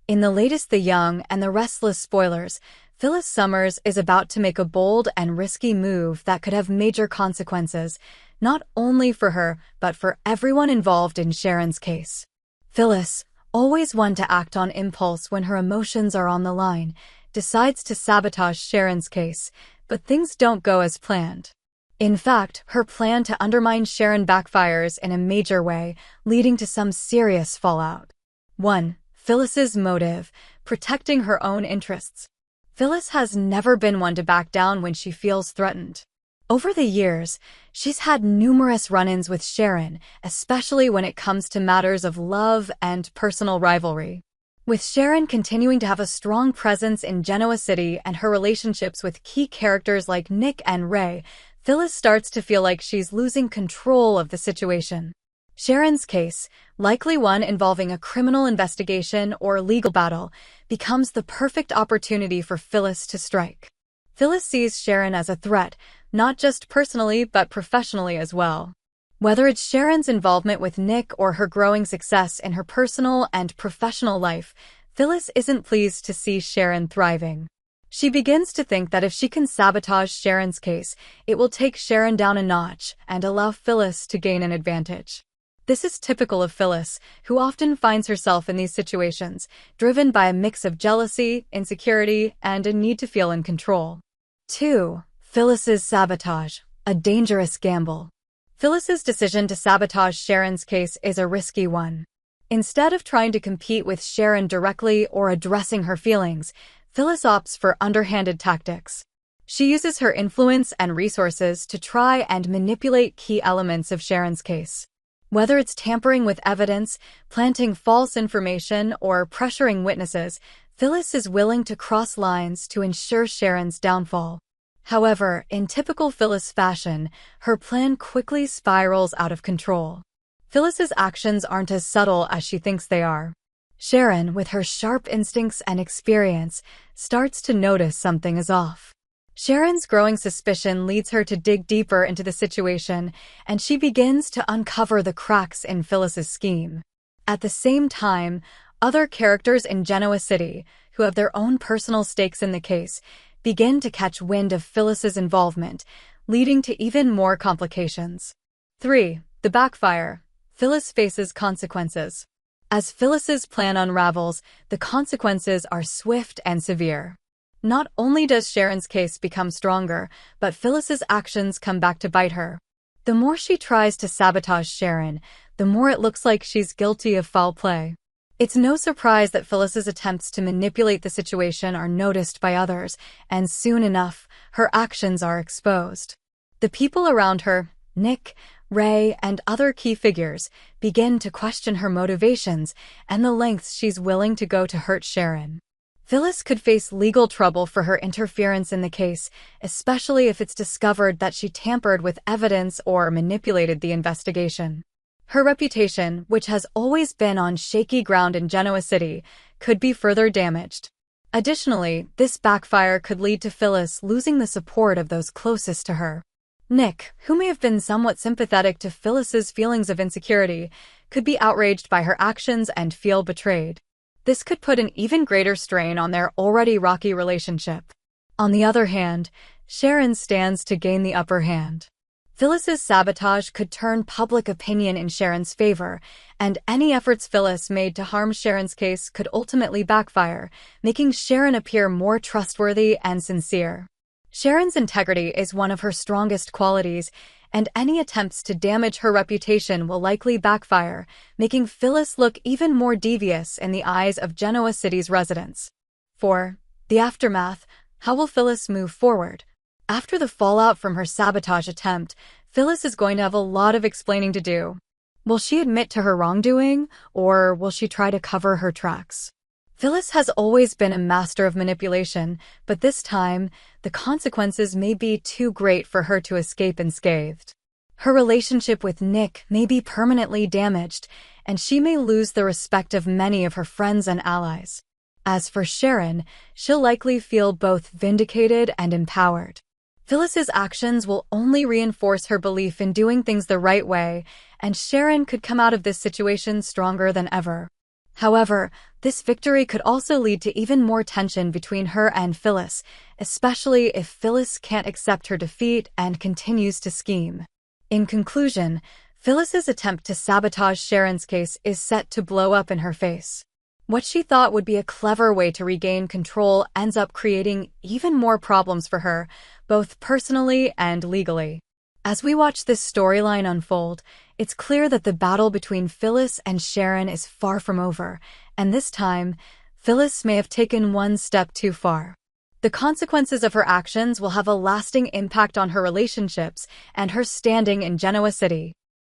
In the latest The Young and the Restless spoilers, Phyllis Summers is about to make a bold and risky move that could have major consequences, not only for her, but for everyone involved in Sharon's case. Phyllis, always one to act on impulse when her emotions are on the line, decides to sabotage Sharon's case, but things don't go as planned. In fact, her plan to undermine Sharon backfires in a major way, leading to some serious fallout. 1. Phyllis's motive: protecting her own interests. Phyllis has never been one to back down when she feels threatened. Over the years, she's had numerous run-ins with Sharon, especially when it comes to matters of love and personal rivalry. With Sharon continuing to have a strong presence in Genoa City and her relationships with key characters like Nick and Ray, Phyllis starts to feel like she's losing control of the situation. Sharon's case, likely one involving a criminal investigation or legal battle, becomes the perfect opportunity for Phyllis to strike. Phyllis sees Sharon as a threat, not just personally but professionally as well. Whether it's Sharon's involvement with Nick or her growing success in her personal and professional life, Phyllis isn't pleased to see Sharon thriving. She begins to think that if she can sabotage Sharon's case, it will take Sharon down a notch and allow Phyllis to gain an advantage. This is typical of Phyllis, who often finds herself in these situations, driven by a mix of jealousy, insecurity, and a need to feel in control. 2. Phyllis's sabotage: a dangerous gamble. Phyllis's decision to sabotage Sharon's case is a risky one. Instead of trying to compete with Sharon directly or addressing her feelings, Phyllis opts for underhanded tactics. She uses her influence and resources to try and manipulate key elements of Sharon's case. Whether it's tampering with evidence, planting false information, or pressuring witnesses, Phyllis is willing to cross lines to ensure Sharon's downfall. However, in typical Phyllis fashion, her plan quickly spirals out of control. Phyllis's actions aren't as subtle as she thinks they are. Sharon, with her sharp instincts and experience, starts to notice something is off. Sharon's growing suspicion leads her to dig deeper into the situation, and she begins to uncover the cracks in Phyllis's scheme. At the same time, other characters in Genoa City, who have their own personal stakes in the case, begin to catch wind of Phyllis's involvement, leading to even more complications. 3. The backfire: Phyllis faces consequences. As Phyllis's plan unravels, the consequences are swift and severe. Not only does Sharon's case become stronger, but Phyllis's actions come back to bite her. The more she tries to sabotage Sharon, the more it looks like she's guilty of foul play. It's no surprise that Phyllis's attempts to manipulate the situation are noticed by others, and soon enough, her actions are exposed. The people around her, Nick, Ray, and other key figures, begin to question her motivations and the lengths she's willing to go to hurt Sharon. Phyllis could face legal trouble for her interference in the case, especially if it's discovered that she tampered with evidence or manipulated the investigation. Her reputation, which has always been on shaky ground in Genoa City, could be further damaged. Additionally, this backfire could lead to Phyllis losing the support of those closest to her. Nick, who may have been somewhat sympathetic to Phyllis's feelings of insecurity, could be outraged by her actions and feel betrayed. This could put an even greater strain on their already rocky relationship. On the other hand, Sharon stands to gain the upper hand. Phyllis's sabotage could turn public opinion in Sharon's favor, and any efforts Phyllis made to harm Sharon's case could ultimately backfire, making Sharon appear more trustworthy and sincere. Sharon's integrity is one of her strongest qualities, and any attempts to damage her reputation will likely backfire, making Phyllis look even more devious in the eyes of Genoa City's residents. 4. The aftermath: how will Phyllis move forward? After the fallout from her sabotage attempt, Phyllis is going to have a lot of explaining to do. Will she admit to her wrongdoing, or will she try to cover her tracks? Phyllis has always been a master of manipulation, but this time, the consequences may be too great for her to escape unscathed. Her relationship with Nick may be permanently damaged, and she may lose the respect of many of her friends and allies. As for Sharon, she'll likely feel both vindicated and empowered. Phyllis's actions will only reinforce her belief in doing things the right way, and Sharon could come out of this situation stronger than ever. However, this victory could also lead to even more tension between her and Phyllis, especially if Phyllis can't accept her defeat and continues to scheme. In conclusion, Phyllis's attempt to sabotage Sharon's case is set to blow up in her face. What she thought would be a clever way to regain control ends up creating even more problems for her, both personally and legally. As we watch this storyline unfold, it's clear that the battle between Phyllis and Sharon is far from over, and this time, Phyllis may have taken one step too far. The consequences of her actions will have a lasting impact on her relationships and her standing in Genoa City.